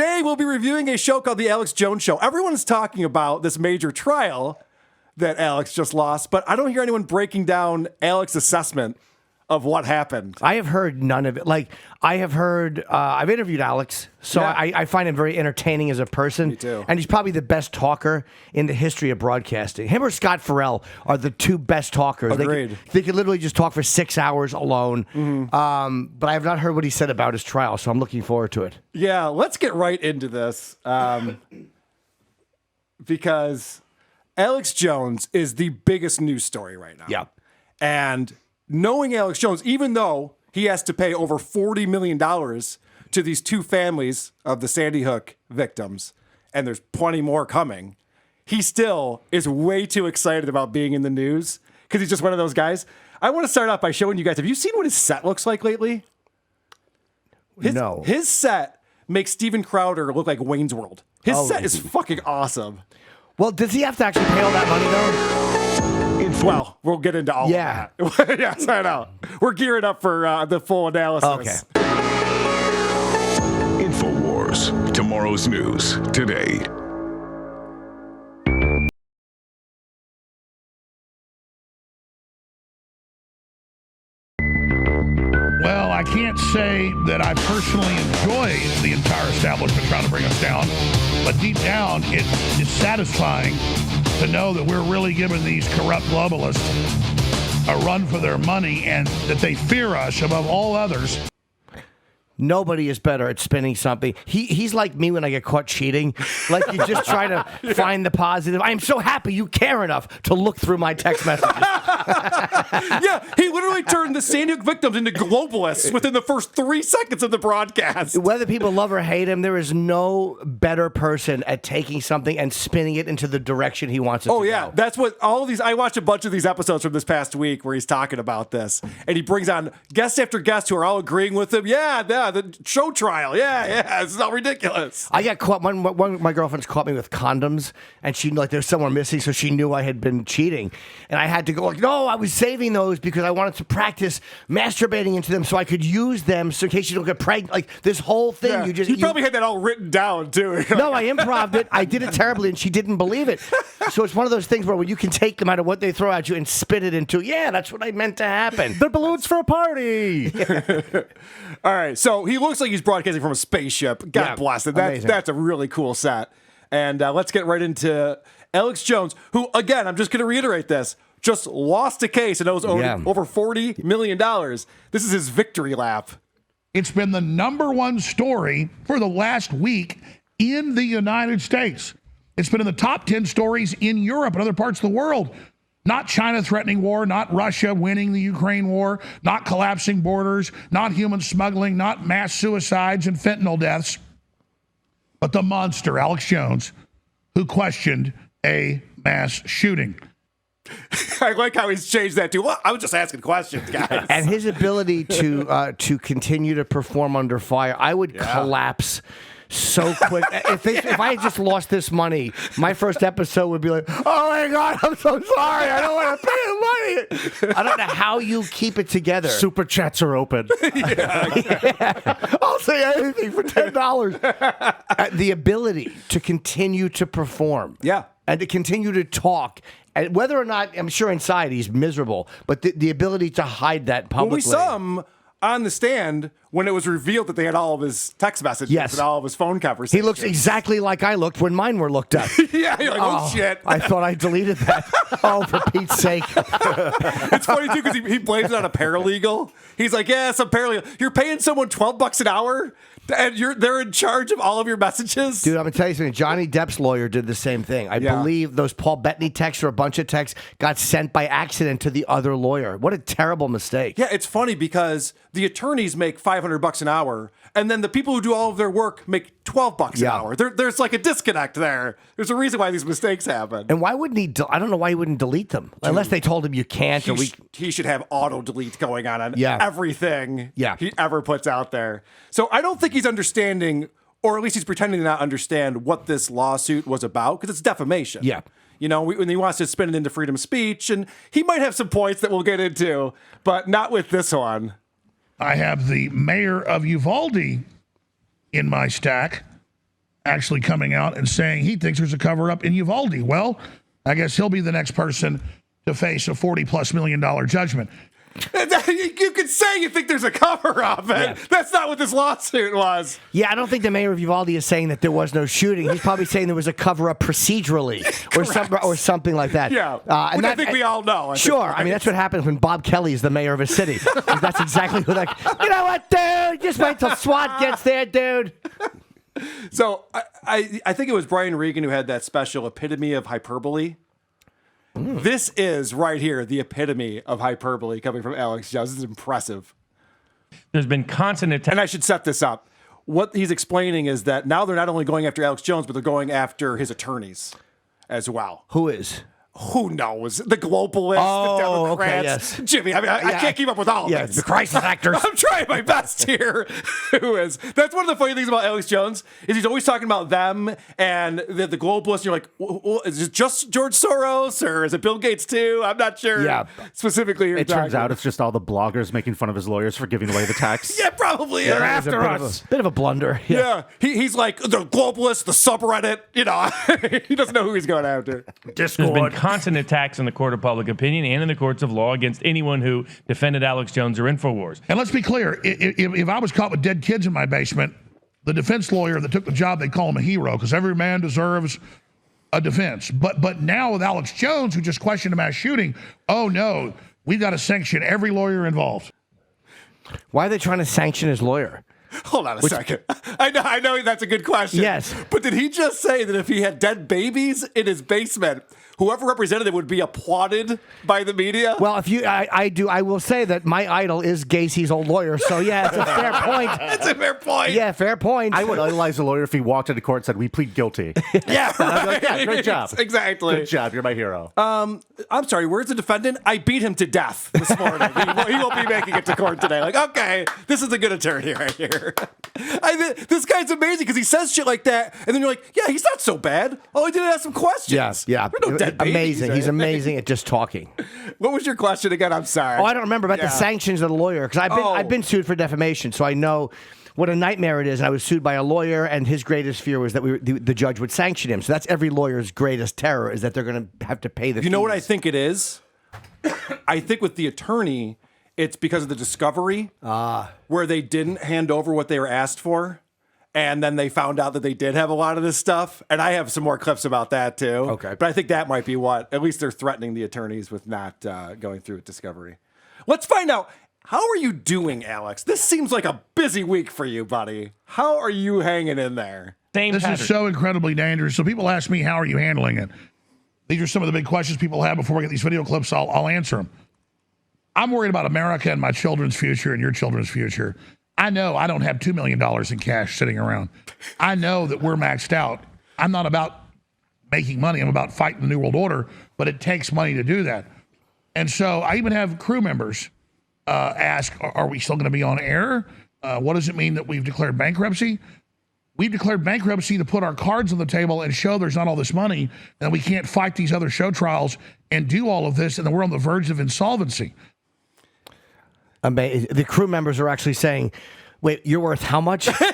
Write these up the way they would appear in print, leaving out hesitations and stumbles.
Today, we'll be reviewing a show called The Alex Jones Show. Everyone's talking about this major trial that Alex just lost, but I don't hear anyone breaking down Alex's assessment of what happened. I have heard none of it. Like, I have heard, I've interviewed Alex, so Yeah. I find him very entertaining as a person. Me too. And he's probably the best talker in the history of broadcasting. Him or Scott Farrell are the two best talkers. Agreed. They could literally just talk for 6 hours alone. But I have not heard what he said about his trial, so I'm looking forward to it. Yeah, let's get right into this. Because Alex Jones is the biggest news story right now. Yeah. And knowing Alex Jones, even though he has to pay over $40 million to these two families of the Sandy Hook victims, and there's plenty more coming, he still is way too excited about being in the news because he's just one of those guys. I want to start off by showing you guys, have you seen what his set looks like lately? No. His set makes Steven Crowder look like Wayne's World. His set is fucking awesome. Well, does he have to actually pay all that money, though? Well, we'll get into all of that. Yes, I know. We're gearing up for the full analysis. Okay. InfoWars. Tomorrow's news today. Well, I can't say that I personally enjoy the entire establishment trying to bring us down, but deep down, it is satisfying to know that we're really giving these corrupt globalists a run for their money and that they fear us above all others. Nobody is better at spinning something. He's like me when I get caught cheating. Like, you just try to find the positive. I am so happy you care enough to look through my text messages. Yeah, he literally turned the Sandy Hook victims into globalists within the first 3 seconds of the broadcast. Whether people love or hate him, there is no better person at taking something and spinning it into the direction he wants it to go. Oh, yeah. That's what all of these... I watched a bunch of these episodes from this past week where he's talking about this, and he brings on guest after guest who are all agreeing with him. Yeah, the show trial. Yeah, it's not ridiculous. I got caught. One of my girlfriends caught me with condoms, and she like there's someone missing, so she knew I had been cheating, and I had to go like, no, I was saving those because I wanted to practice masturbating into them so I could use them so in case you don't get pregnant. Like this whole thing, Yeah. You probably had that all written down too. No, I improv'd it. I did it terribly, and she didn't believe it. So it's one of those things where you can take no matter what they throw at you and spit it into. Yeah, that's what I meant to happen. They're balloons for a party. All right, so he looks like he's broadcasting from a spaceship. God bless it. That's a really cool set. And let's get right into Alex Jones, who, again, I'm just going to reiterate this, just lost a case and owes over $40 million. This is his victory lap. It's been the #1 story for the last week in the United States. It's been in the top 10 stories in Europe and other parts of the world. Not China threatening war, not Russia winning the Ukraine war, not collapsing borders, not human smuggling, not mass suicides and fentanyl deaths, but the monster, Alex Jones, who questioned a mass shooting. I like how he's changed that to, well, I was just asking questions, guys. And his ability to continue to perform under fire, I would collapse so quick. If I had just lost this money, my first episode would be like, oh my God, I'm so sorry. I don't want to pay the money. I don't know how you keep it together. Super chats are open. I'll say anything for $10. The ability to continue to perform. Yeah. And to continue to talk. And whether or not, I'm sure inside he's miserable, but the ability to hide that publicly. Well, we saw him on the stand when it was revealed that they had all of his text messages and all of his phone conversations. He looks exactly like I looked when mine were looked up. Yeah, you're like, oh shit. I thought I deleted that. Oh, for Pete's sake. It's funny, too, because he blames it on a paralegal. He's like, yeah, some paralegal. You're paying someone $12 an hour, and they're in charge of all of your messages? Dude, I'm going to tell you something. Johnny Depp's lawyer did the same thing. I believe those Paul Bettany texts or a bunch of texts got sent by accident to the other lawyer. What a terrible mistake. Yeah, it's funny because the attorneys make $500 an hour, and then the people who do all of their work make $12 an hour. There's like a disconnect there. There's a reason why these mistakes happen. And why wouldn't he? I don't know why he wouldn't delete them. Dude, unless they told him you can't. He should have auto delete going on everything he ever puts out there. So I don't think he's understanding, or at least he's pretending to not understand what this lawsuit was about, because it's defamation. Yeah. You know, when he wants to spin it into freedom of speech, and he might have some points that we'll get into, but not with this one. I have the mayor of Uvalde in my stack, actually coming out and saying he thinks there's a cover-up in Uvalde. Well, I guess he'll be the next person to face a $40+ million judgment. You could say you think there's a cover-up, and that's not what this lawsuit was. Yeah, I don't think the mayor of Uvalde is saying that there was no shooting. He's probably saying there was a cover-up procedurally or something like that. Yeah, which I think we all know. Sure. I mean, that's what happens when Bob Kelly is the mayor of a city. That's exactly what you know what, dude? Just wait till SWAT gets there, dude. So I think it was Brian Regan who had that special epitome of hyperbole. This is right here the epitome of hyperbole coming from Alex Jones. This is impressive. There's been constant attempt. And I should set this up. What he's explaining is that now they're not only going after Alex Jones, but they're going after his attorneys as well. Who is? Who knows? The globalists, the Democrats. Okay, yes. Jimmy, I mean, I can't keep up with all of this. The crisis actors. I'm trying my best here. Who is? That's one of the funny things about Alex Jones is he's always talking about them and the globalists. And you're like, is it just George Soros or is it Bill Gates too? I'm not sure. Yeah. Specifically, It turns out it's just all the bloggers making fun of his lawyers for giving away the tax. Yeah, probably. They're after us. Bit of a blunder. Yeah. He's like the globalists, the subreddit. You know, he doesn't know who he's going after. There's been constant attacks in the court of public opinion and in the courts of law against anyone who defended Alex Jones or InfoWars. And let's be clear, if I was caught with dead kids in my basement, the defense lawyer that took the job, they call him a hero because every man deserves a defense. But now with Alex Jones, who just questioned a mass shooting, oh no, we've got to sanction every lawyer involved. Why are they trying to sanction his lawyer? Hold on a second. I know that's a good question. Yes. But did he just say that if he had dead babies in his basement, whoever represented it would be applauded by the media? Well, I will say that my idol is Gacy's old lawyer. So yeah, it's a fair point. That's a fair point. Yeah, fair point. I would idolize a lawyer if he walked into court and said, "We plead guilty." Yeah, right. Like, yeah, great job. Exactly. Good job. You're my hero. I'm sorry, where's the defendant? I beat him to death this morning. He won't be making it to court today. Like, okay, this is a good attorney right here. This guy's amazing because he says shit like that, and then you're like, yeah, he's not so bad. All he did is ask some questions. Yeah. There are no dead babies, amazing. right? He's amazing at just talking. What was your question again? I'm sorry. Oh, I don't remember about the sanctions of the lawyer because I've been sued for defamation, so I know what a nightmare it is. And I was sued by a lawyer, and his greatest fear was that the judge would sanction him. So that's every lawyer's greatest terror is that they're going to have to pay the fees. You know what I think it is? I think with the attorney, it's because of the discovery where they didn't hand over what they were asked for. And then they found out that they did have a lot of this stuff. And I have some more clips about that, too. Okay. But I think that might be what, at least they're threatening the attorneys with not going through with discovery. Let's find out. How are you doing, Alex? This seems like a busy week for you, buddy. How are you hanging in there? This is so incredibly dangerous. So people ask me, how are you handling it? These are some of the big questions people have before we get these video clips. I'll answer them. I'm worried about America and my children's future and your children's future. I know I don't have $2 million in cash sitting around. I know that we're maxed out. I'm not about making money. I'm about fighting the New World Order, but it takes money to do that. And so I even have crew members ask, are we still going to be on air? What does it mean that we've declared bankruptcy? We've declared bankruptcy to put our cards on the table and show there's not all this money, and we can't fight these other show trials and do all of this, and then we're on the verge of insolvency. The crew members are actually saying, wait, you're worth how much? No shit.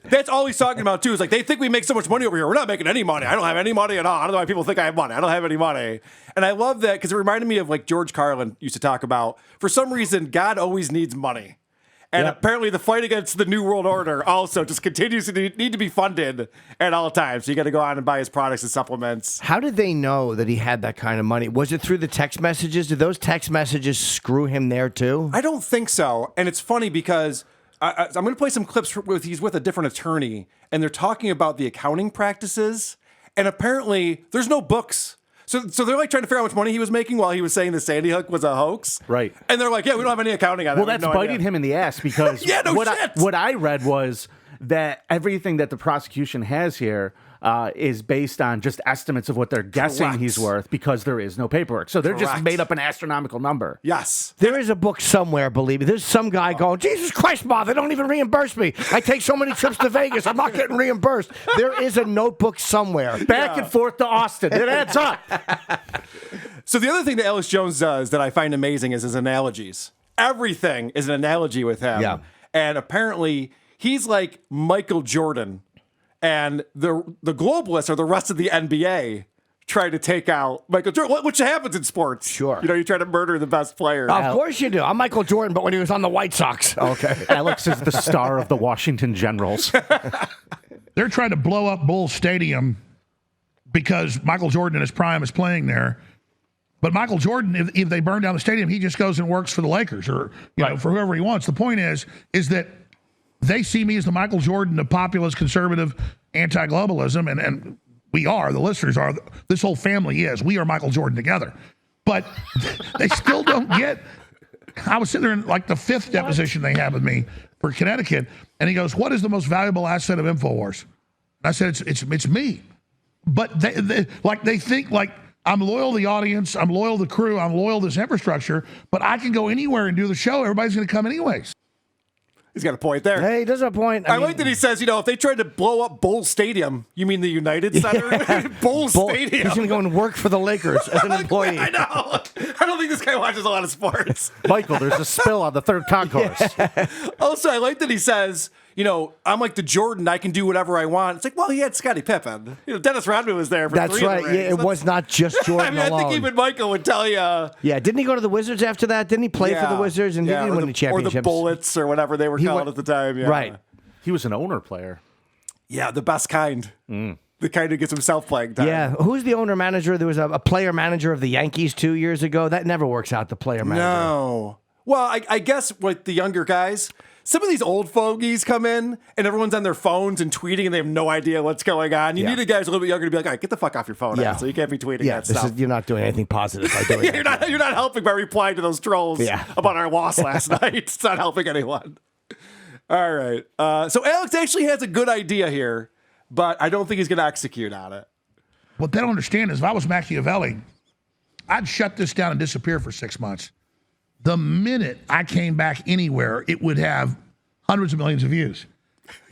That's all he's talking about, too. Is like, they think we make so much money over here. We're not making any money. I don't have any money at all. I don't know why people think I have money. I don't have any money. And I love that because it reminded me of like George Carlin used to talk about, for some reason, God always needs money. And apparently the fight against the New World Order also just continues to need to be funded at all times. So you got to go out and buy his products and supplements. How did they know that he had that kind of money? Was it through the text messages? Did those text messages screw him there too? I don't think so. And it's funny because I'm going to play some clips he's with a different attorney, and they're talking about the accounting practices. And apparently there's no books. So they're like trying to figure out how much money he was making while he was saying the Sandy Hook was a hoax. Right. And they're like, yeah, we don't have any accounting on that. Well, that's biting him in the ass because what I read was that everything that the prosecution has here is based on just estimates of what they're guessing he's worth because there is no paperwork. So they're just made up an astronomical number. Yes. There is a book somewhere, believe me. There's some guy going, Jesus Christ, Ma, they don't even reimburse me. I take so many trips to Vegas, I'm not getting reimbursed. There is a notebook somewhere. Back and forth to Austin. It adds up. So the other thing that Alex Jones does that I find amazing is his analogies. Everything is an analogy with him. Yeah. And apparently he's like Michael Jordan, and the globalists are the rest of the NBA trying to take out Michael Jordan, which happens in sports. Sure. You know, you try to murder the best player. Of course you do. I'm Michael Jordan, but when he was on the White Sox. Okay. Alex is the star of the Washington Generals. They're trying to blow up Bull Stadium because Michael Jordan in his prime is playing there. But Michael Jordan, if they burn down the stadium, he just goes and works for the Lakers or know, for whoever he wants. The point is that they see me as the Michael Jordan of populist, conservative, anti-globalism, and we are, the listeners are, this whole family is. We are Michael Jordan together. But they still don't get. I was sitting there in like the 5th deposition they had with me for Connecticut, and he goes, "What is the most valuable asset of InfoWars?" And I said, "It's me." But they think like I'm loyal to the audience, I'm loyal to the crew, I'm loyal to this infrastructure, but I can go anywhere and do the show. Everybody's going to come anyways. He's got a point there. Hey, he does have a point. I like that he says, if they tried to blow up Bull Stadium, you mean the United Center? Bull Stadium. He's going to go and work for the Lakers as an employee. I know. I don't think this guy watches a lot of sports. Michael, there's a spill on the 3rd concourse. Also, I like that he says, I'm like the Jordan. I can do whatever I want. It's like, well, he had Scottie Pippen. Dennis Rodman was there for That's 3 right. of the rings. Yeah, it was not just Jordan I alone. think even Michael would tell you. Yeah, didn't he go to the Wizards after that? Didn't he play for the Wizards? And he didn't win the championships. Or the Bullets or whatever they were called at the time. Yeah. Right. He was an owner player. Yeah, the best kind. The kind who gets himself playing time. Yeah. Who's the owner manager? There was a player manager of the Yankees 2 years ago. That never works out, the player manager. No. Well, I guess with the younger guys, some of these old fogies come in and everyone's on their phones and tweeting and they have no idea what's going on. You need a guy who's a little bit younger to be like, all right, get the fuck off your phone. Yeah. So you can't be tweeting that stuff. You're not doing anything positive by doing that. You're not helping by replying to those trolls about our loss last night. It's not helping anyone. All right. So Alex actually has a good idea here, but I don't think he's going to execute on it. What they don't understand is if I was Machiavelli, I'd shut this down and disappear for 6 months. The minute I came back anywhere, it would have hundreds of millions of views.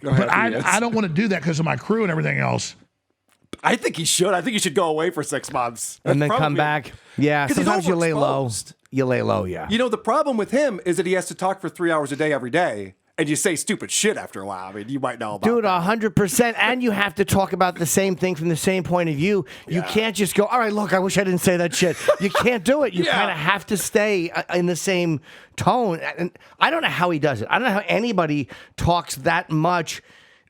But I don't want to do that because of my crew and everything else. I think he should. I think he should go away for 6 months. And then come back. Yeah, sometimes you lay low. overexposed. You lay low, yeah. The problem with him is that he has to talk for 3 hours a day every day. And you say stupid shit after a while. I mean, you might know about Dude, that. 100%. And you have to talk about the same thing from the same point of view. You can't just go, all right, look, I wish I didn't say that shit. You can't do it. You kind of have to stay in the same tone. And I don't know how he does it. I don't know how anybody talks that much,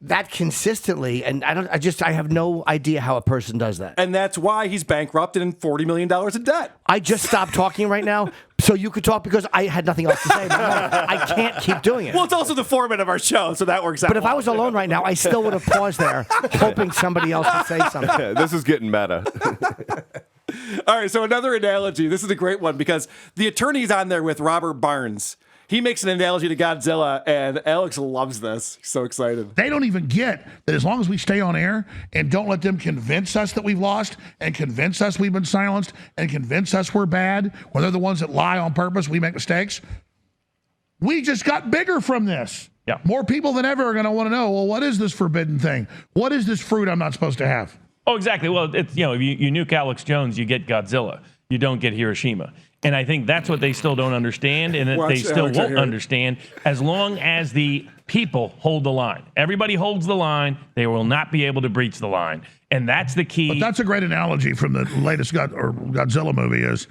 that consistently. And I have no idea how a person does that. And that's why he's bankrupt and in $40 million in debt. I just stopped talking right now so you could talk because I had nothing else to say. But no, I can't keep doing it. Well, it's also the format of our show, so that works out. But if I was alone right now, I still would have paused there, hoping somebody else would say something. This is getting meta. All right, so another analogy. This is a great one because the attorney's on there with Robert Barnes. He makes an analogy to Godzilla, and Alex loves this. He's so excited. They don't even get that as long as we stay on air and don't let them convince us that we've lost and convince us we've been silenced and convince us we're bad, when they're the ones that lie on purpose, we make mistakes. We just got bigger from this. Yeah. More people than ever are going to want to know, well, what is this forbidden thing? What is this fruit I'm not supposed to have? Oh, exactly. Well, it's, if you nuke Alex Jones, you get Godzilla. You don't get Hiroshima. And I think that's what they still don't understand, and that they still won't understand as long as the people hold the line. Everybody holds the line. They will not be able to breach the line. And that's the key. But that's a great analogy from the latest Godzilla movie is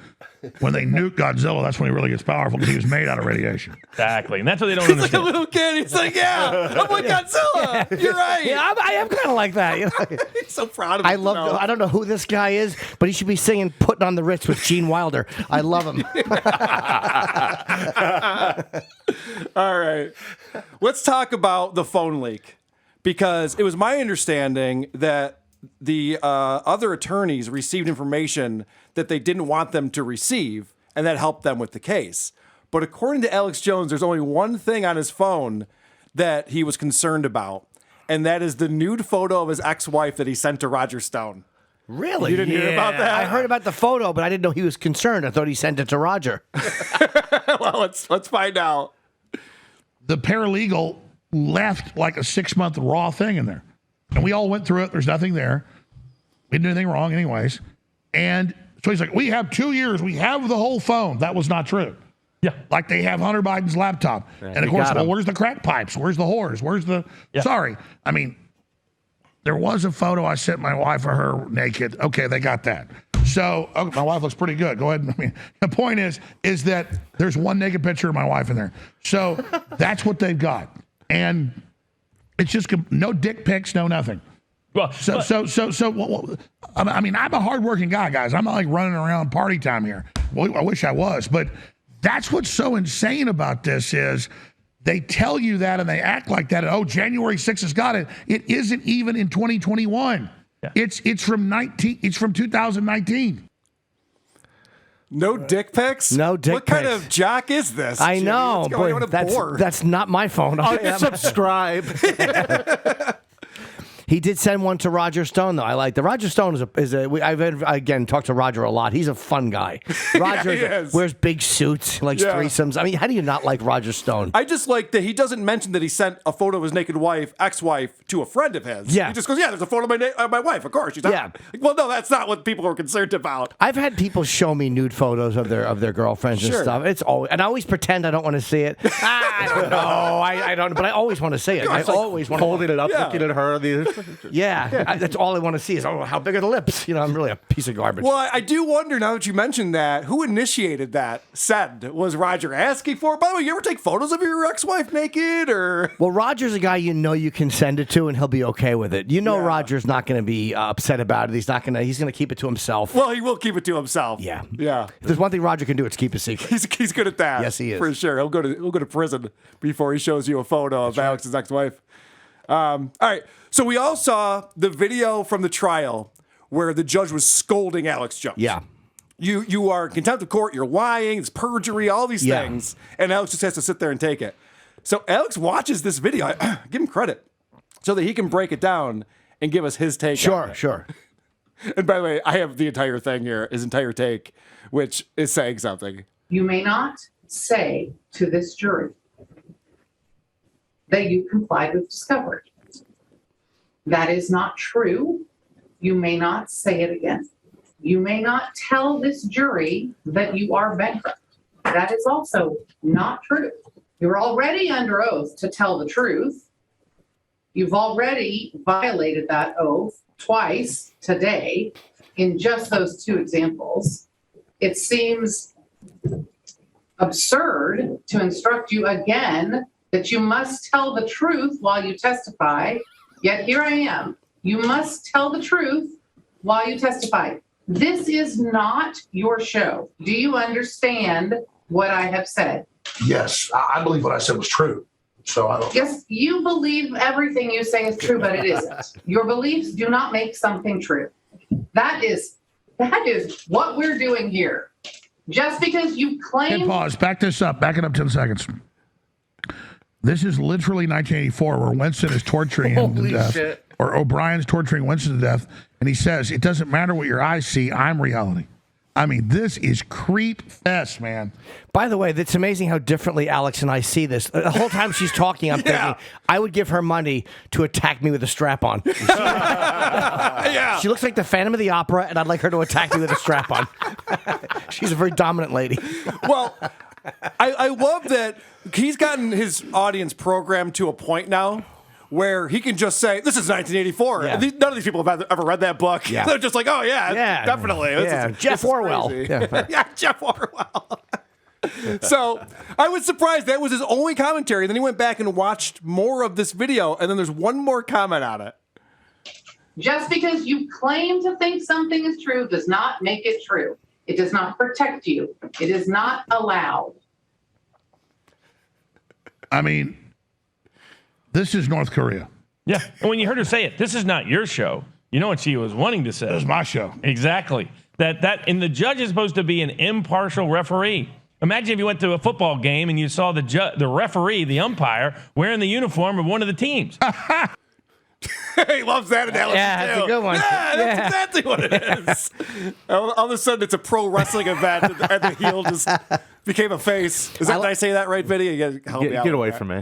when they nuke Godzilla, that's when he really gets powerful because he was made out of radiation. Exactly. And that's what they don't He's understand. like a little kid. He's like, I'm like Godzilla. You're right. Yeah, I am kind of like that. He's so proud of I himself. I don't know who this guy is, but he should be singing "Putting on the Ritz" with Gene Wilder. I love him. All right. Let's talk about the phone leak because it was my understanding that the other attorneys received information that they didn't want them to receive, and that helped them with the case. But according to Alex Jones, there's only one thing on his phone that he was concerned about, and that is the nude photo of his ex-wife that he sent to Roger Stone. Really? You didn't hear about that? I heard about the photo, but I didn't know he was concerned. I thought he sent it to Roger. Well, let's find out. The paralegal left like a 6-month raw thing in there. And we all went through it. There's nothing there. We didn't do anything wrong anyways. And so he's like, we have 2 years. We have the whole phone. That was not true. Yeah. Like they have Hunter Biden's laptop. And of course, well, where's the crack pipes? Where's the whores? Where's the... Yeah. Sorry. I mean, there was a photo I sent my wife of her naked. Okay, they got that. So my wife looks pretty good. Go ahead. I mean, the point is that there's one naked picture of my wife in there. So that's what they've got. And it's just no dick pics, no nothing. Well, I mean, I'm a hardworking guy, guys. I'm not like running around party time here. Well, I wish I was, but that's what's so insane about this is they tell you that and they act like that. And, oh, January 6th has got it. It isn't even in 2021. Yeah. It's from 2019. No dick pics? No dick What pics. kind of jock is this? I Jimmy? know, What's going on but at Bohr? that's not my phone. Unsubscribe. He did send one to Roger Stone, though. I like the Roger Stone I've again talked to Roger a lot. He's a fun guy. Roger wears big suits, likes threesomes. I mean, how do you not like Roger Stone? I just like that he doesn't mention that he sent a photo of his naked wife, ex-wife, to a friend of his. Yeah. He just goes, yeah, there's a photo of my wife. Of course, she's hot. Like, well, no, that's not what people are concerned about. I've had people show me nude photos of their girlfriends and stuff. It's always, and I always pretend I don't want to see it. I don't know. I don't. But I always want to see it. I always want to holding it up, looking at her. That's all I want to see is, how big are the lips? You know, I'm really a piece of garbage. Well, I do wonder now that you mentioned that, who initiated that send? Was Roger asking for it? By the way, you ever take photos of your ex-wife naked or? Well, Roger's a guy you can send it to and he'll be okay with it. Roger's not going to be upset about it. He's going to keep it to himself. Well, he will keep it to himself. Yeah. If there's one thing Roger can do, it's keep a secret. He's good at that. Yes, he is. For sure. He'll go to prison before he shows you a photo of Alex's ex-wife. All right. So we all saw the video from the trial where the judge was scolding Alex Jones. Yeah. You are in contempt of court. You're lying. It's perjury. All these things. And Alex just has to sit there and take it. So Alex watches this video. I give him credit so that he can break it down and give us his take. Sure. And by the way, I have the entire thing here, his entire take, which is saying something. You may not say to this jury that you complied with discovery. That is not true. You may not say it again. You may not tell this jury that you are bankrupt. That is also not true. You're already under oath to tell the truth. You've already violated that oath twice today in just those two examples. It seems absurd to instruct you again that you must tell the truth while you testify. Yet here I am. You must tell the truth while you testify. This is not your show. Do you understand what I have said? Yes, I believe what I said was true. So I don't. Yes, you believe everything you say is true, but it isn't. Your beliefs do not make something true. That is what we're doing here. Just because you claim. Hit pause. Back this up. Back it up 10 seconds. This is literally 1984, where Winston is torturing him to death, or O'Brien's torturing Winston to death, and he says, "It doesn't matter what your eyes see. I'm reality." I mean, this is creep fest, man. By the way, it's amazing how differently Alex and I see this. The whole time she's talking, I'm thinking, I would give her money to attack me with a strap-on. She looks like the Phantom of the Opera, and I'd like her to attack me with a strap-on. She's a very dominant lady. Well, I love that he's gotten his audience programmed to a point now where he can just say, this is 1984. Yeah. None of these people have ever read that book. Yeah. They're just like, oh, yeah. Definitely. Jeff Orwell. Yeah, Jeff Orwell. So I was surprised that was his only commentary. Then he went back and watched more of this video, and then there's one more comment on it. Just because you claim to think something is true does not make it true. It does not protect you. It is not allowed. I mean, this is North Korea. Yeah. And when you heard her say it, this is not your show. You know what she was wanting to say. This is my show. Exactly. And the judge is supposed to be an impartial referee. Imagine if you went to a football game and you saw the referee, the umpire, wearing the uniform of one of the teams. He loves that analogy. Yeah, that's a good one. Yeah, that's exactly what it is. All of a sudden, it's a pro wrestling event, and the heel just became a face. Is that, did I say that right, Vinny? You gotta help me out Get away with from me.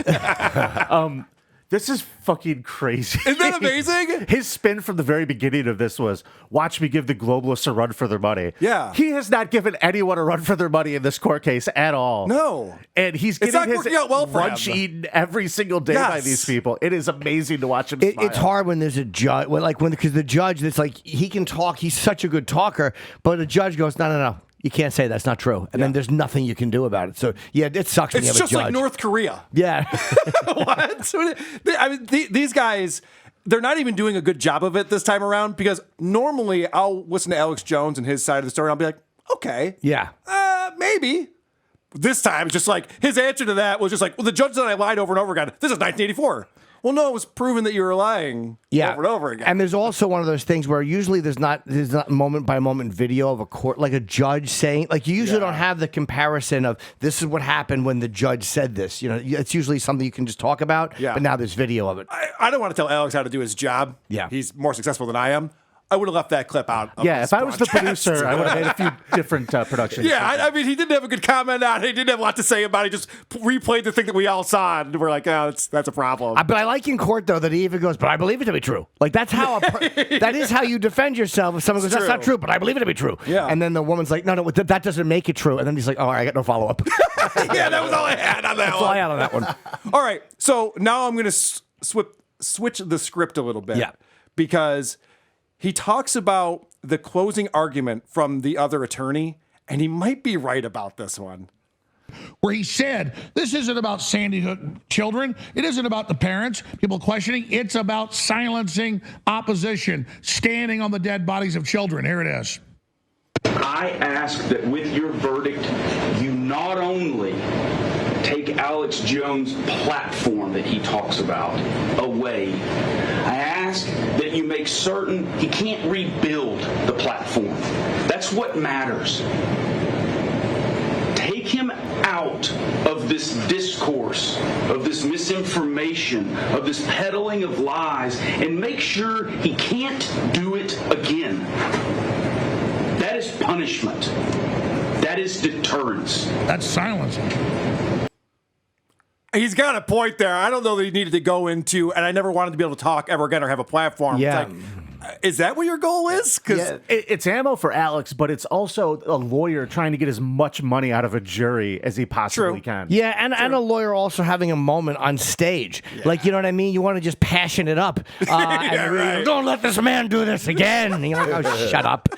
This is fucking crazy. Isn't that amazing? His spin from the very beginning of this was, watch me give the globalists a run for their money. Yeah. He has not given anyone a run for their money in this court case at all. No. And he's It's getting not his working out well for lunch him. eaten every single day by Yes. these people. It is amazing to watch him smile. It's hard when there's a judge, because the judge, it's like he can talk. He's such a good talker, but the judge goes, no. You can't say that's not true. And then there's nothing you can do about it. So, yeah, it sucks when you It's have a just judge. like North Korea. Yeah. What? I mean, these guys, they're not even doing a good job of it this time around, because normally I'll listen to Alex Jones and his side of the story and I'll be like, okay. Yeah. Maybe. This time, it's just like, his answer to that was just like, well, the judge that I lied over and over again, this is 1984. Well, no, it was proven that you were lying over and over again. And there's also one of those things where usually there's not moment by moment video of a court, like a judge saying, like you usually don't have the comparison of this is what happened when the judge said this. You know, it's usually something you can just talk about. Yeah. But now there's video of it. I don't want to tell Alex how to do his job. Yeah. He's more successful than I am. I would have left that clip out. Yeah, this if I was the podcast. producer, I would have made a few different productions. Yeah, I mean, he didn't have a good comment on it. He didn't have a lot to say about it. He just replayed the thing that we all saw, and we're like, oh, that's a problem. But I like in court, though, that he even goes, but I believe it to be true. Like, that's how that is how you defend yourself. If someone goes, that's not true, but I believe it to be true. Yeah. And then the woman's like, no, that doesn't make it true. And then he's like, oh, all right, I got no follow-up. Yeah, that was all I had on that That's all I had on that one. All right, so now I'm going to switch the script a little bit. Yeah. Because he talks about the closing argument from the other attorney, and he might be right about this one. Where he said, this isn't about Sandy Hook children. It isn't about the parents, people questioning. It's about silencing opposition, standing on the dead bodies of children. Here it is. I ask that with your verdict, you not only take Alex Jones' platform that he talks about away. I ask that you make certain he can't rebuild the platform. That's what matters. Take him out of this discourse, of this misinformation, of this peddling of lies, and make sure he can't do it again. That is punishment. That is deterrence. That's silencing. He's got a point there. I don't know that he needed to go into, and I never wanted to be able to talk ever again or have a platform. Yeah. It's like, is that what your goal is? Because it's ammo for Alex, but it's also a lawyer trying to get as much money out of a jury as he possibly can. Yeah, and a lawyer also having a moment on stage. Yeah. Like, you know what I mean? You want to just passion it up. And don't let this man do this again. And you're like, oh, shut up.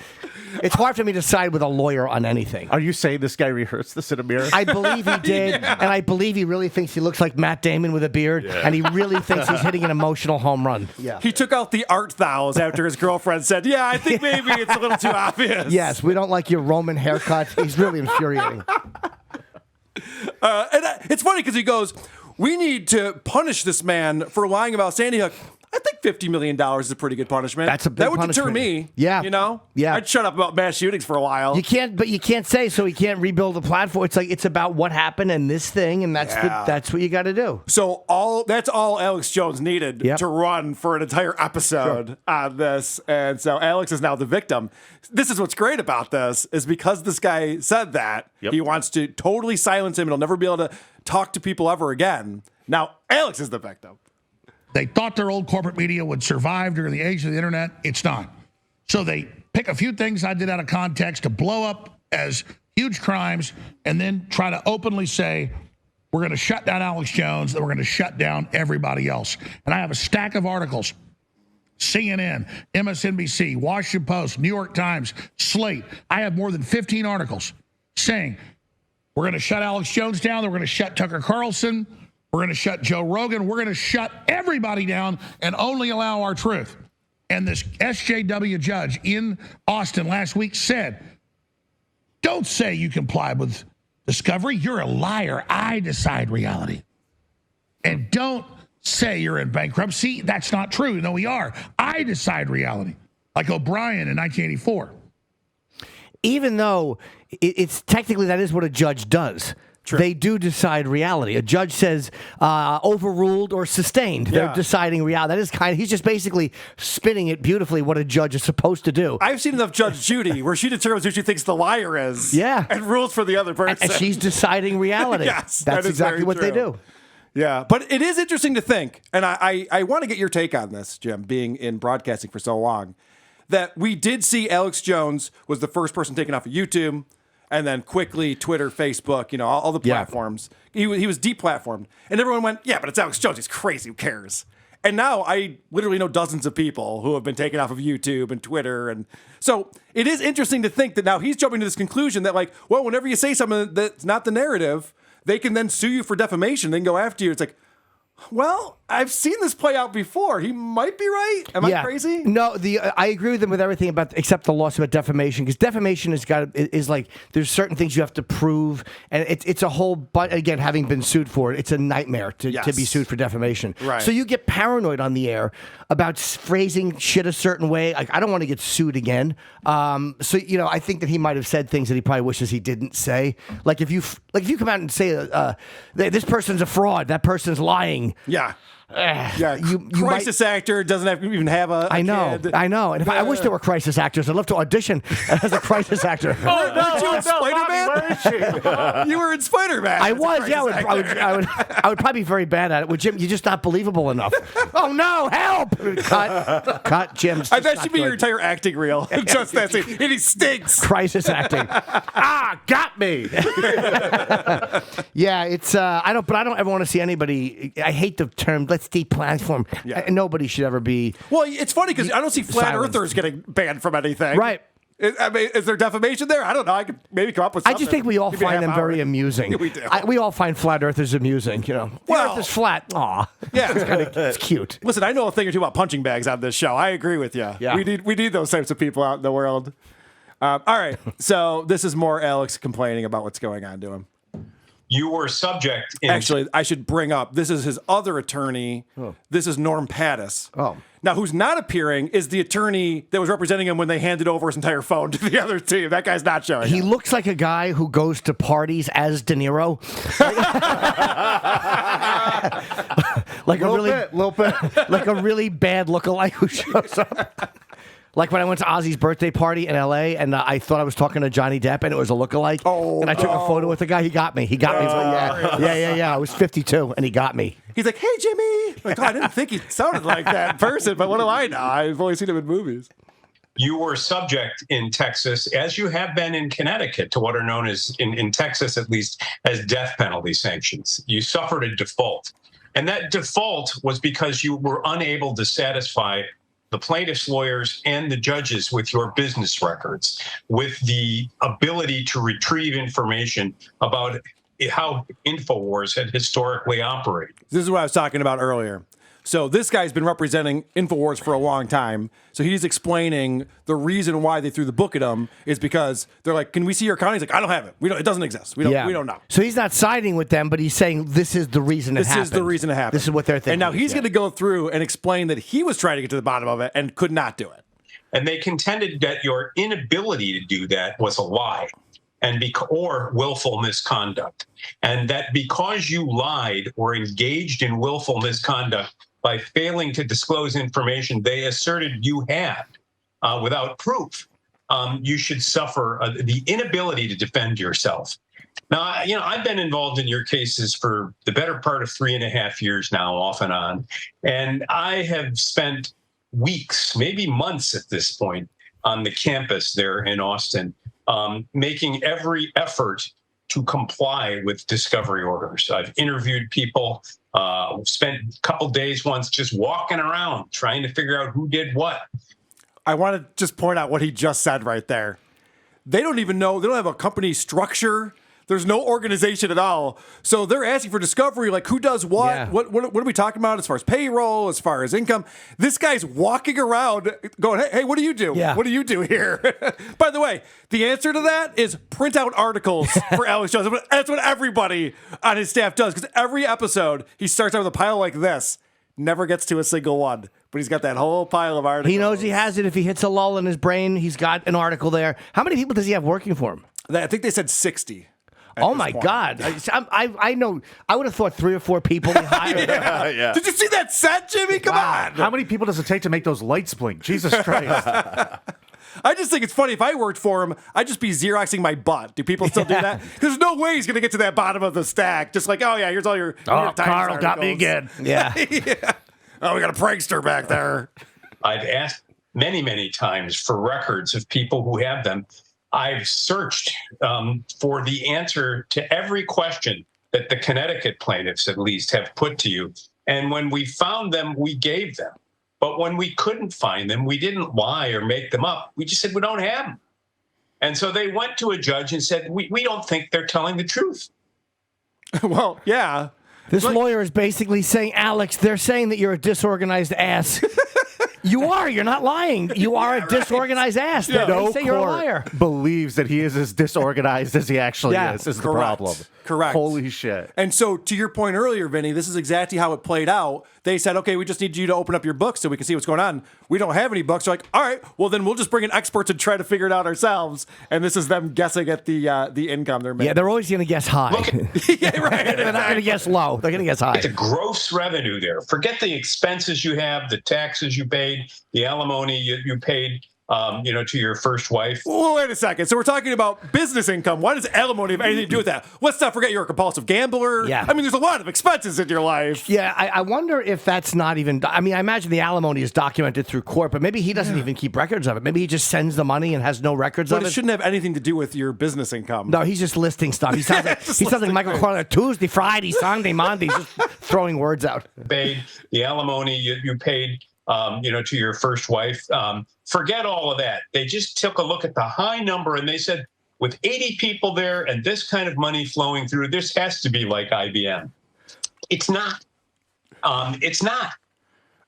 It's hard for me to side with a lawyer on anything. Are you saying this guy rehearsed this in a mirror? I believe he did, and I believe he really thinks he looks like Matt Damon with a beard, and he really thinks he's hitting an emotional home run. Yeah. He took out the art thous after his girlfriend said, yeah, I think maybe it's a little too obvious. Yes, we don't like your Roman haircut. He's really infuriating. It's funny because he goes, we need to punish this man for lying about Sandy Hook. I think $50 million is a pretty good punishment. That's a big That would punishment. deter me. Yeah. You know? Yeah. I'd shut up about mass shootings for a while. You can't say so he can't rebuild the platform. It's like it's about what happened and this thing, and that's what you got to do. So that's all Alex Jones needed to run for an entire episode on this. And so Alex is now the victim. This is what's great about this is because this guy said that, he wants to totally silence him and he'll never be able to talk to people ever again. Now Alex is the victim. They thought their old corporate media would survive during the age of the internet. It's not. So they pick a few things I did out of context to blow up as huge crimes and then try to openly say, we're going to shut down Alex Jones, and we're going to shut down everybody else. And I have a stack of articles. CNN, MSNBC, Washington Post, New York Times, Slate. I have more than 15 articles saying we're going to shut Alex Jones down. We're going to shut Tucker Carlson. We're going to shut Joe Rogan. We're going to shut everybody down and only allow our truth. And this SJW judge in Austin last week said, don't say you comply with discovery. You're a liar. I decide reality. And don't say you're in bankruptcy. That's not true. No, we are. I decide reality. Like O'Brien in 1984. Even though it's technically that is what a judge does. True. They do decide reality. A judge says overruled or sustained. They're deciding reality. That is he's just basically spinning it beautifully what a judge is supposed to do. I've seen enough Judge Judy where she determines who she thinks the liar is. Yeah. And rules for the other person. And she's deciding reality. Yes. That's exactly what they do. Yeah, but it is interesting to think, and I want to get your take on this, Jim, being in broadcasting for so long, that we did see Alex Jones was the first person taken off of YouTube, and then quickly Twitter, Facebook, all the platforms. Yeah. He was deplatformed, and everyone went, yeah, but it's Alex Jones. He's crazy. Who cares? And now I literally know dozens of people who have been taken off of YouTube and Twitter. And so it is interesting to think that now he's jumping to this conclusion that, like, well, whenever you say something that's not the narrative, they can then sue you for defamation. They can go after you. It's like, well, I've seen this play out before. He might be right. Am I crazy? No, I agree with him with everything except the loss about defamation, because defamation is like there's certain things you have to prove, and it's a whole. But again, having been sued for it, it's a nightmare to be sued for defamation. Right. So you get paranoid on the air about phrasing shit a certain way. Like, I don't want to get sued again. So I think that he might have said things that he probably wishes he didn't say. Like if you come out and say this person's a fraud, that person's lying. Yeah. Crisis actor doesn't even have a I know. kid. And I wish there were crisis actors. I'd love to audition as a crisis actor. Weren't you in Spider-Man? Where is she? You were in Spider-Man. I was. Yeah, I would probably be very bad at it. With Jim, you're just not believable enough. Oh no! Help! Cut. Jim's. That should be your entire acting reel. Just that scene. And he stinks. Crisis acting. Got me. Yeah, it's. I don't ever want to see anybody. I hate the term. Let's deplatform. Yeah. Nobody should ever be. Well, it's funny because I don't see flat earthers getting banned from anything. Right. I mean, is there defamation there? I don't know. I could maybe come up with something. I just think we all find them very amusing. We do. We all find flat earthers amusing. The earth is flat. Aw. Yeah. It's cute. Listen, I know a thing or two about punching bags on this show. I agree with you. Yeah. We need those types of people out in the world. All right. So this is more Alex complaining about what's going on to him. You were subject. Actually, I should bring up, this is his other attorney. Oh. This is Norm Pattis. Oh. Now, who's not appearing is the attorney that was representing him when they handed over his entire phone to the other team. That guy's not showing He up. looks like a guy who goes to parties as De Niro. Like a little bit. Like a really bad lookalike who shows up. Like when I went to Ozzy's birthday party in L.A. and I thought I was talking to Johnny Depp and it was a lookalike. Oh, and I took a photo with the guy. He got me. Yeah. I was 52 and he got me. He's like, hey, Jimmy. Like, I didn't think he sounded like that in person, but what do I know? I've only seen him in movies. You were subject in Texas, as you have been in Connecticut, to what are known as, in Texas at least, as death penalty sanctions. You suffered a default. And that default was because you were unable to satisfy the plaintiff's lawyers and the judges with your business records, with the ability to retrieve information about how InfoWars had historically operated. This is what I was talking about earlier. So this guy's been representing InfoWars for a long time. So he's explaining the reason why they threw the book at him is because they're like, "Can we see your account?" He's like, "I don't have it. It doesn't exist. We don't know." So he's not siding with them, but he's saying this is the reason it happened. This is the reason it happened. This is what they're thinking. And now he's going to go through and explain that he was trying to get to the bottom of it and could not do it. And they contended that your inability to do that was a lie or willful misconduct. And that because you lied or engaged in willful misconduct by failing to disclose information they asserted you had without proof, you should suffer the inability to defend yourself. Now, I've been involved in your cases for the better part of 3.5 years now, off and on. And I have spent weeks, maybe months at this point, on the campus there in Austin, making every effort to comply with discovery orders. I've interviewed people, spent a couple days once just walking around trying to figure out who did what. I want to just point out what he just said right there. They don't even know. They don't have a company structure. There's no organization at all. So they're asking for discovery, like who does what? Yeah. What are we talking about as far as payroll, as far as income? This guy's walking around going, hey, what do you do? Yeah. What do you do here? By the way, the answer to that is print out articles for Alex Jones. That's what everybody on his staff does, because every episode he starts out with a pile like this, never gets to a single one. But he's got that whole pile of articles. He knows he has it. If he hits a lull in his brain, he's got an article there. How many people does he have working for him? I think they said 60. Oh my God! I know. I would have thought 3 or 4 people he hired. Yeah. Did you see that set, Jimmy? Come on! How many people does it take to make those lights blink? Jesus Christ! I just think it's funny. If I worked for him, I'd just be Xeroxing my butt. Do people still do that? There's no way he's going to get to that bottom of the stack. Just like, oh, yeah, here's all your Oh, Times Carl got me articles. again. Yeah. Yeah. Oh, we got a prankster back there. I've asked many, many times for records of people who have them. I've searched for the answer to every question that the Connecticut plaintiffs, at least, have put to you. And when we found them, we gave them. But when we couldn't find them, we didn't lie or make them up. We just said, we don't have them. And so they went to a judge and said, we don't think they're telling the truth. Well, yeah. This lawyer is basically saying, Alex, they're saying that you're a disorganized ass. You are. You're not lying. You are a disorganized ass. Yeah. They say you're a liar. Believes that he is as disorganized as he actually is the correct. problem. Correct. Holy shit. And so to your point earlier, Vinny, this is exactly how it played out. They said, okay, we just need you to open up your books so we can see what's going on. We don't have any books. They're like, all right, well, then we'll just bring in experts and try to figure it out ourselves. And this is them guessing at the income they're making. Yeah, they're always going to guess high. Yeah, right. They're not going to guess low. They're going to guess high. It's a gross revenue there. Forget the expenses you have, the taxes you paid, the alimony you paid. To your first wife. Well, wait a second. So we're talking about business income. Why does alimony have anything to do with that? Let's not forget you're a compulsive gambler. Yeah. I mean, there's a lot of expenses in your life. Yeah, I wonder if that's not even... I mean, I imagine the alimony is documented through court, but maybe he doesn't even keep records of it. Maybe he just sends the money and has no records But of it it. shouldn't have anything to do with your business income. No, he's just listing stuff. He sounds like Michael Corleone. Tuesday, Friday, Sunday, Monday. He's just throwing words out. Paid the alimony you paid, to your first wife. Forget all of that. They just took a look at the high number and they said, with 80 people there and this kind of money flowing through, this has to be like IBM. It's not. It's not.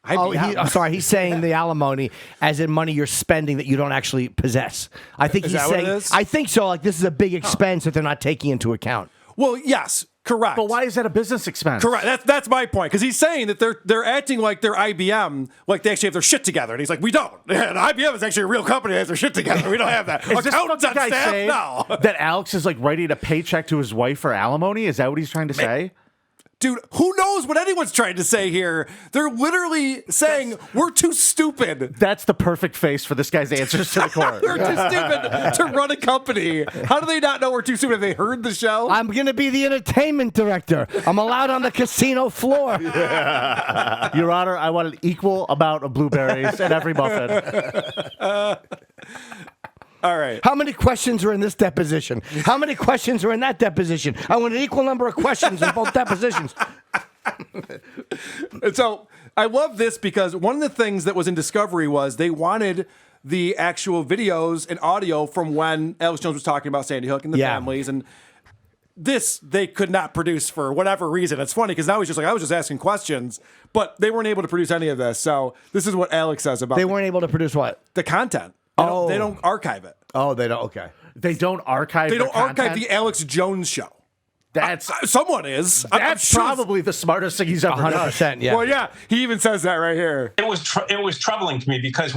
I'm sorry. He's saying the alimony as in money you're spending that you don't actually possess. I think Is he's that what saying. it is? I think so. Like this is a big expense that they're not taking into account. Well, yes, correct. But why is that a business expense? Correct. That's my point. Because he's saying that they're acting like they're IBM, like they actually have their shit together. And he's like, we don't. And IBM is actually a real company that has their shit together. We don't have that. Is this Accountants what the on guy staff? saying No. that Alex is like writing a paycheck to his wife for alimony? Is that what he's trying to say? Dude, who knows what anyone's trying to say here? They're literally saying we're too stupid. That's the perfect face for this guy's answers to the court. We're too stupid to run a company. How do they not know we're too stupid? Have they heard the show? I'm going to be the entertainment director. I'm allowed on the casino floor. Your Honor, I want an equal amount of blueberries in every muffin. All right. How many questions are in this deposition? How many questions are in that deposition? I want an equal number of questions in both depositions. And so I love this because one of the things that was in discovery was they wanted the actual videos and audio from when Alex Jones was talking about Sandy Hook and the families. And this they could not produce for whatever reason. It's funny because now he's just like, I was just asking questions, but they weren't able to produce any of this. So this is what Alex says about They weren't able to produce what? the content. They don't archive it. Oh, they don't. Okay. They don't archive. They don't archive content? the Alex Jones show. That's Someone is. that's sure probably the smartest thing he's ever done. 100%. Yeah. Well, yeah, he even says that right here. It was troubling to me because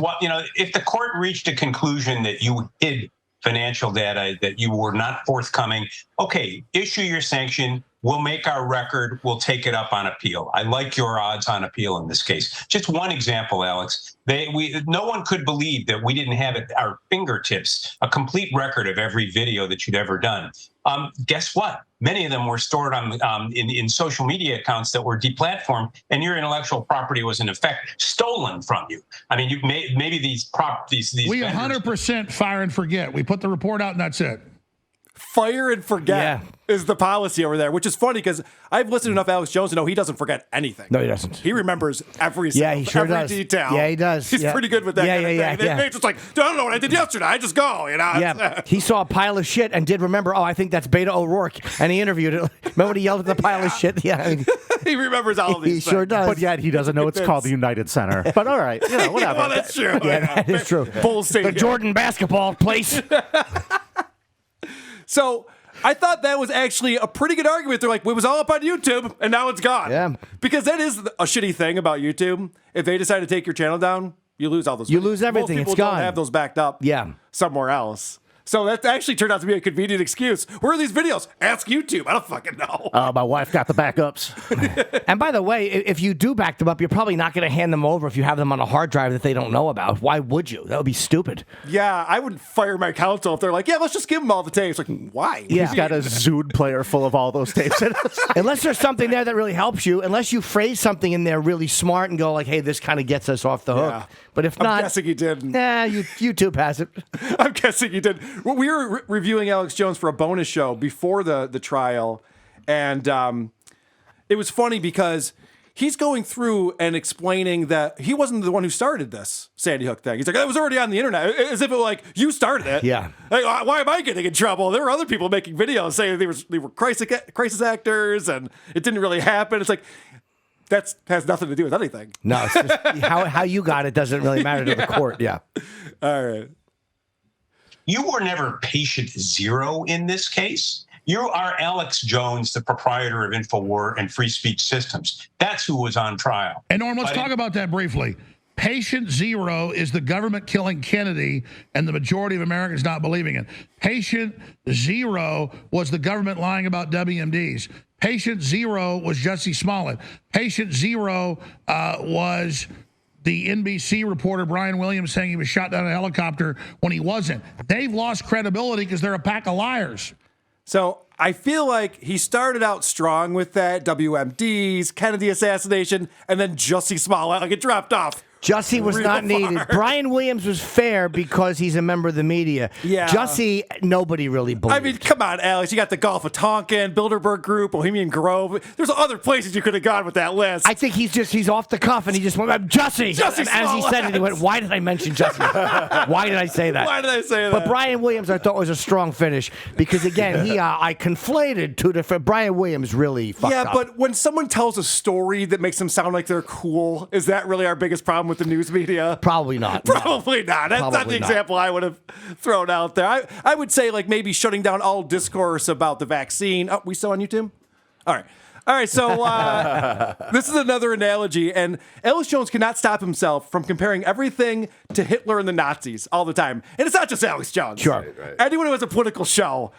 if the court reached a conclusion that you hid financial data, that you were not forthcoming, okay, issue your sanction. We'll make our record. We'll take it up on appeal. I like your odds on appeal in this case. Just one example, Alex. No one could believe that we didn't have at our fingertips a complete record of every video that you'd ever done. Guess what? Many of them were stored on in social media accounts that were deplatformed, and your intellectual property was in effect stolen from you. I mean, maybe these We vendors, 100% fire and forget. We put the report out and that's it. Fire and forget is the policy over there, which is funny because I've listened to enough Alex Jones to know he doesn't forget anything. No, he doesn't. He remembers every he sure every does. detail. Yeah, he does. He's pretty good with that kind of thing. Yeah. It's just like, I don't know what I did yesterday. I just go, Yeah, he saw a pile of shit and did remember, I think that's Beta O'Rourke. And he interviewed it. Remember when he yelled at the pile of shit? Yeah. I mean, he remembers all of these He sure does. But yet he doesn't know it's called the United Center. But all right, whatever. Well, that's true. Yeah, that is true. Bull Stadium. The Jordan basketball place. So I thought that was actually a pretty good argument. They're like, it was all up on YouTube, and now it's gone. Yeah. Because that is a shitty thing about YouTube. If they decide to take your channel down, you lose all those. You videos. lose everything. Most people It's gone. don't have those backed up. Yeah. Somewhere else. So that actually turned out to be a convenient excuse. Where are these videos? Ask YouTube. I don't fucking know. My wife got the backups. And by the way, if you do back them up, you're probably not going to hand them over if you have them on a hard drive that they don't know about. Why would you? That would be stupid. Yeah, I would fire my counsel if they're like, yeah, let's just give them all the tapes. Like, why? Yeah. He's got a Zood player full of all those tapes. Unless there's something there that really helps you, unless you phrase something in there really smart and go like, hey, this kind of gets us off the hook. Yeah. But if I'm not, guessing you did. Nah, YouTube has it. I'm guessing you did. Well, we were reviewing Alex Jones for a bonus show before the trial, and it was funny because he's going through and explaining that he wasn't the one who started this Sandy Hook thing. He's like, that was already on the internet, as if it was like, you started it. Yeah. Like, why am I getting in trouble? There were other people making videos saying they were crisis actors, and it didn't really happen. It's like, that has nothing to do with anything. No, it's just how you got it doesn't really matter to the court. Yeah. All right. You were never patient zero in this case. You are Alex Jones, the proprietor of InfoWar and Free Speech Systems. That's who was on trial. And Norm, let's talk about that briefly. Patient zero is the government killing Kennedy and the majority of Americans not believing it. Patient zero was the government lying about WMDs. Patient zero was Jussie Smollett. Patient zero was the NBC reporter Brian Williams saying he was shot down in a helicopter when he wasn't. They've lost credibility because they're a pack of liars. So I feel like he started out strong with that WMDs, Kennedy assassination, and then Jussie Smollett, like it dropped off. Jussie was real not needed. far. Brian Williams was fair because he's a member of the media. Yeah. Jussie, nobody really believed. I mean, come on, Alex. You got the Gulf of Tonkin, Bilderberg Group, Bohemian Grove. There's other places you could have gone with that list. I think he's off the cuff and he just went, Jussie. Jussie And as he said it, he went, why did I mention Jussie? Why did I say that? Why did I say that? But Brian Williams, I thought was a strong finish because again, I conflated two different. Brian Williams really fucked up. Yeah, but when someone tells a story that makes them sound like they're cool, is that really our biggest problem with the news media? Probably not. Probably not. That's not Probably the not. example I would have thrown out there. I would say like maybe shutting down all discourse about the vaccine. Oh, we still on YouTube? All right. So this is another analogy, and Alex Jones cannot stop himself from comparing everything to Hitler and the Nazis all the time. And it's not just Alex Jones. Sure. Right. Anyone who has a political show,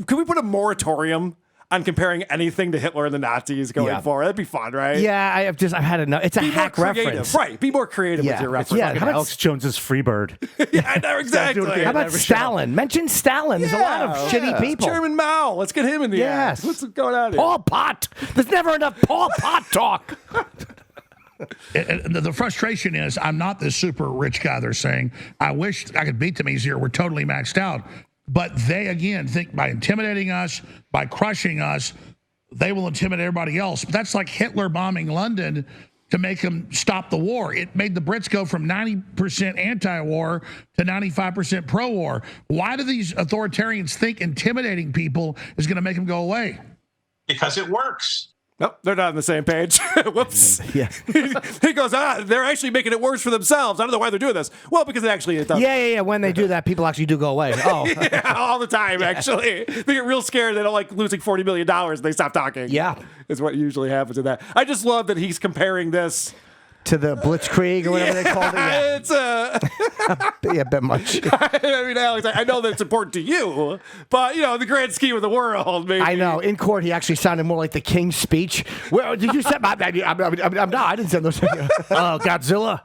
could we put a moratorium on comparing anything to Hitler and the Nazis going forward? That'd be fun, right? Yeah, I've had enough. It's a hack reference. Right. Be more creative with your reference. Yeah, How about Alex Jones's Freebird? Yeah, I know, exactly. How about Stalin? Mention Stalin. There's a lot of shitty people. Chairman Mao. Let's get him in the act. What's going on here? Paul Pot. There's never enough Paul Pot talk. The frustration is I'm not this super rich guy they're saying. I wish I could beat them easier. We're totally maxed out. But they, again, think by intimidating us, by crushing us, they will intimidate everybody else. But that's like Hitler bombing London to make them stop the war. It made the Brits go from 90% anti-war to 95% pro-war. Why do these authoritarians think intimidating people is going to make them go away? Because it works. Nope, they're not on the same page. Whoops. Yeah. He goes, they're actually making it worse for themselves. I don't know why they're doing this. Well, because it does. Yeah. When they do that, people actually do go away. Oh. Yeah, all the time, actually. They get real scared. They don't like losing $40 million and they stop talking. Yeah. Is what usually happens in that. I just love that he's comparing this to the Blitzkrieg or whatever they called it. Yeah. It's yeah, a bit much. I mean, Alex, I know that it's important to you, but the grand scheme of the world, maybe. I know. In court, he actually sounded more like the King's Speech. Well, did you send? No, I didn't send those. Oh, Godzilla.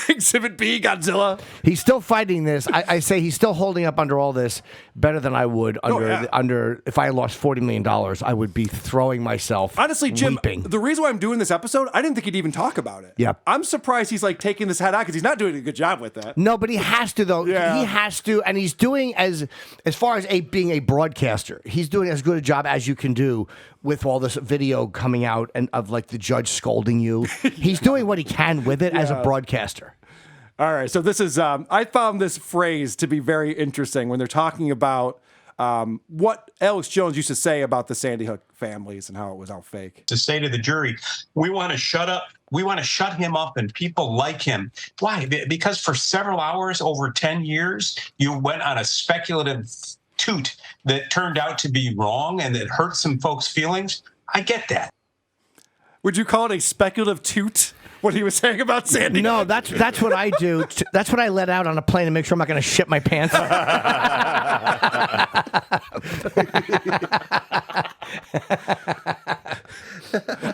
Exhibit B, Godzilla. He's still fighting this. I say he's still holding up under all this better than I would under if I lost $40 million. I would be throwing myself. Honestly, Jim, weeping. the reason why I'm doing this episode, I didn't think he'd even talk about it. Yeah. I'm surprised he's like taking this head on because he's not doing a good job with that. No, but he has to though. Yeah. He has to, and he's doing as far as being a broadcaster. He's doing as good a job as you can do with all this video coming out and of like the judge scolding you. He's doing what he can with it as a broadcaster. All right, so this is I found this phrase to be very interesting when they're talking about what Alex Jones used to say about the Sandy Hook families and how it was all fake. To say to the jury, we want to shut up. We want to shut him up and people like him. Why? Because for several hours over 10 years, you went on a speculative toot that turned out to be wrong and that hurt some folks' feelings. I get that. Would you call it a speculative toot? what he was saying about Sandy? No, that's what I do. That's what I let out on a plane to make sure I'm not going to shit my pants.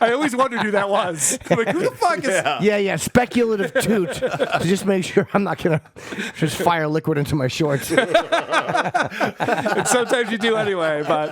I always wondered who that was. I'm like, who the fuck is? Yeah. Speculative toot to just make sure I'm not going to just fire liquid into my shorts. And sometimes you do anyway. But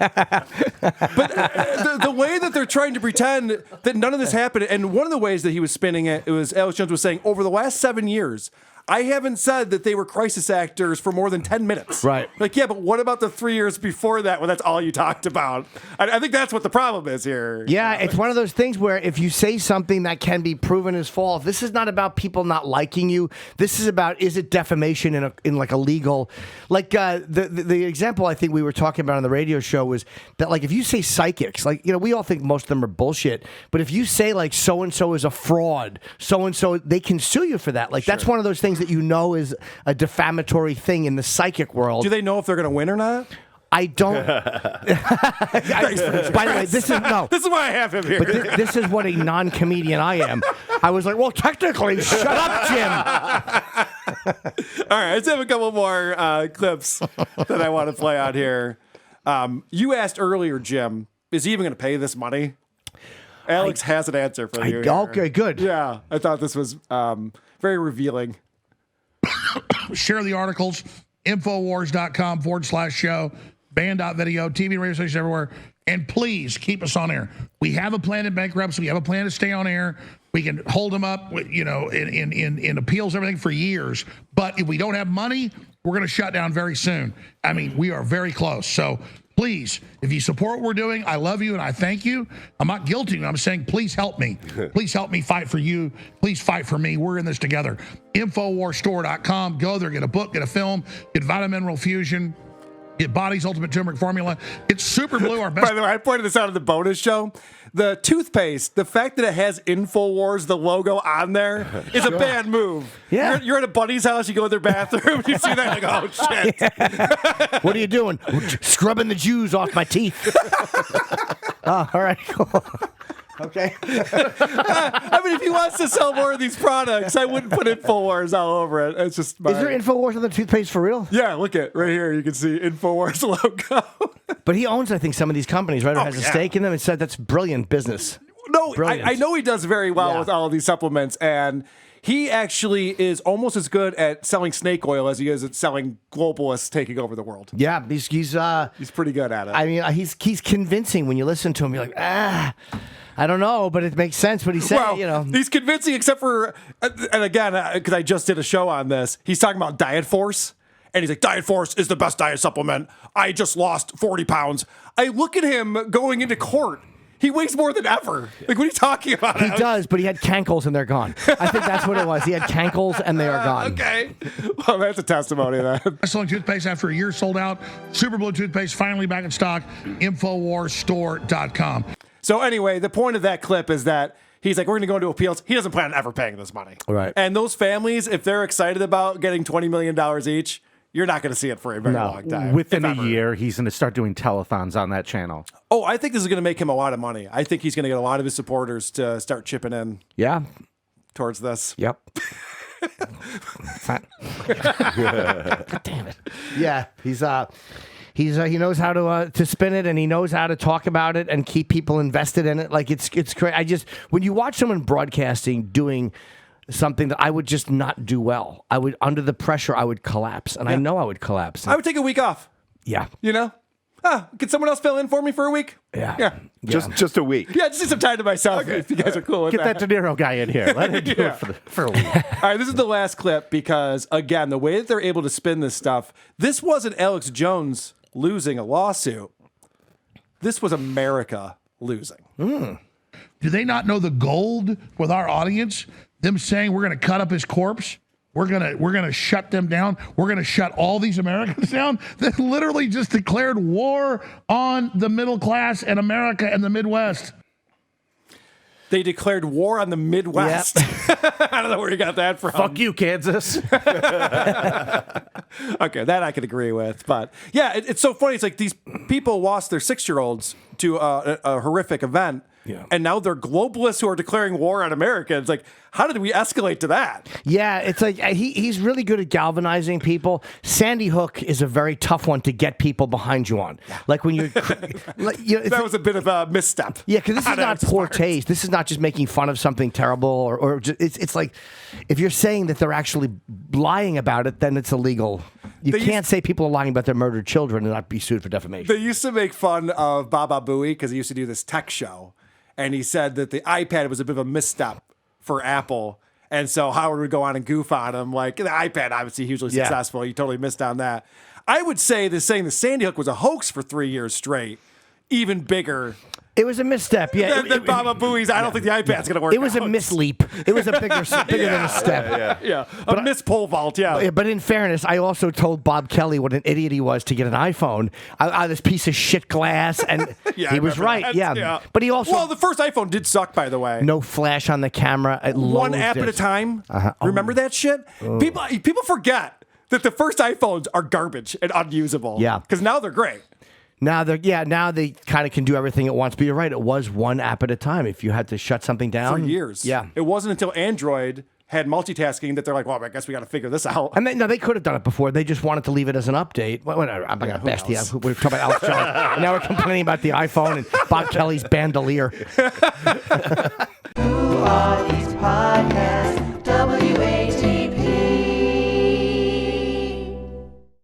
the way that they're trying to pretend that none of this happened, and one of the ways that he was spinning it was Alex Jones was saying, over the last 7 years, I haven't said that they were crisis actors for more than 10 minutes. Right. Like, yeah, but what about the 3 years before that when that's all you talked about? I think that's what the problem is here. Yeah, it's one of those things where if you say something that can be proven as false, this is not about people not liking you. This is about, is it defamation in like a legal, like the example I think we were talking about on the radio show was that, like, if you say psychics, like, you know, we all think most of them are bullshit, but if you say like so-and-so is a fraud, so-and-so, they can sue you for that. Like, that's one of those things that you know is a defamatory thing in the psychic world. Do they know if they're going to win or not? I don't. By the way, this is no. This is why I have him here. But this is what a non-comedian I am. I was like, well, technically, shut up, Jim. All right, let's have a couple more clips that I want to play on here. You asked earlier, Jim, is he even going to pay this money? Alex has an answer for you. Okay, good. Yeah, I thought this was very revealing. Share the articles, Infowars.com/show, band.video, TV, radio stations everywhere. And please keep us on air. We have a plan in bankruptcy. We have a plan to stay on air. We can hold them up, you know, in appeals, everything for years. But if we don't have money, we're going to shut down very soon. I mean, we are very close. So please, if you support what we're doing, I love you and I thank you. I'm not guilty. I'm saying, please help me. Please help me fight for you. Please fight for me. We're in this together. Infowarstore.com. Go there, get a book, get a film, get Vitamin Mineral Fusion, get Body's Ultimate Turmeric Formula. It's Super Blue, our best. By the way, I pointed this out in the bonus show. The toothpaste, the fact that it has Infowars, the logo on there, is a bad move. Yeah. You're at a buddy's house, you go in their bathroom, you see that, like, oh, shit. Yeah. What are you doing? Scrubbing the Jews off my teeth. Oh, all right, cool. Okay. I mean, if he wants to sell more of these products, I wouldn't put Infowars all over it. It's just Is there Infowars on the toothpaste for real? Yeah, look at right here. You can see Infowars logo. But he owns, I think, some of these companies, right? Or has a stake in them. It said that's brilliant business. No, I know he does very well with all of these supplements, and he actually is almost as good at selling snake oil as he is at selling globalists taking over the world. Yeah, he's pretty good at it. I mean, he's convincing when you listen to him. You're like, I don't know, but it makes sense what he said. Well, you know, he's convincing, except for, and again, because I just did a show on this, he's talking about Diet Force. And he's like, Diet Force is the best diet supplement. I just lost 40 pounds. I look at him going into court. He weighs more than ever. Like, what are you talking about? He does, but he had cankles and they're gone. I think that's what it was. He had cankles and they are gone. Okay. Well, that's a testimony of that. Selling toothpaste after a year sold out. Super Blue toothpaste finally back in stock. Infowarstore.com. So anyway, the point of that clip is that he's like, we're going to go into appeals. He doesn't plan on ever paying this money. Right. And those families, if they're excited about getting $20 million each, you're not going to see it for a very long time. Within a year, he's going to start doing telethons on that channel. Oh, I think this is going to make him a lot of money. I think he's going to get a lot of his supporters to start chipping in. Yeah. Towards this. Yep. God damn it. Yeah, he knows how to spin it, and he knows how to talk about it and keep people invested in it. Like it's great. When you watch someone broadcasting doing something that I would just not do well, I would, under the pressure, I would collapse, and I know I would collapse. I would take a week off. Yeah. You know? Could someone else fill in for me for a week? Yeah. Just a week. Yeah, just need some time to myself if you guys are cool with Get that De Niro guy in here. Let him do it for a week. All right, this is the last clip because, again, the way that they're able to spin this stuff, this wasn't Alex Jones losing a lawsuit. This was America losing. Do they not know the gold with our audience? Them saying we're going to cut up his corpse. We're gonna shut them down. We're gonna shut all these Americans down. They literally just declared war on the middle class and America and the Midwest. They declared war on the Midwest. Yep. I don't know where you got that from. Fuck you, Kansas. Okay, that I could agree with. But yeah, it's so funny. It's like these people lost their 6-year-olds to a horrific event. And now they're globalists who are declaring war on America. It's like, how did we escalate to that? Yeah, it's like he's really good at galvanizing people. Sandy Hook is a very tough one to get people behind you on. Like when you're... that was a bit of a misstep. Yeah, because this is not poor taste. This is not just making fun of something terrible. Or just, it's like, if you're saying that they're actually lying about it, then it's illegal. You can't say people are lying about their murdered children and not be sued for defamation. They used to make fun of Baba Booey because he used to do this tech show. And he said that the iPad was a bit of a misstep for Apple. And so Howard would go on and goof on him. Like, the iPad, obviously hugely successful. You totally missed on that. I would say that saying the Sandy Hook was a hoax for 3 years straight, even bigger. It was a misstep, yeah. Than Baba Booey's, I don't think the iPad's going to work. It was a misleap. It was a bigger than a step. A miss pole vault, But in fairness, I also told Bob Kelly what an idiot he was to get an iPhone. This piece of shit glass, and he was right. But he also... Well, the first iPhone did suck, by the way. No flash on the camera. One app at a time. Remember that shit? People forget that the first iPhones are garbage and unusable. Yeah. Because now they're great. Now they kind of can do everything at once. But you're right, it was one app at a time. If you had to shut something down for years, it wasn't until Android had multitasking that they're like, well, I guess we got to figure this out. And they could have done it before. They just wanted to leave it as an update. Whatever. I'm not gonna best. Yeah, we're talking about Alex Jones, and now we're complaining about the iPhone and Bob Kelly's bandolier. Who are these podcasts?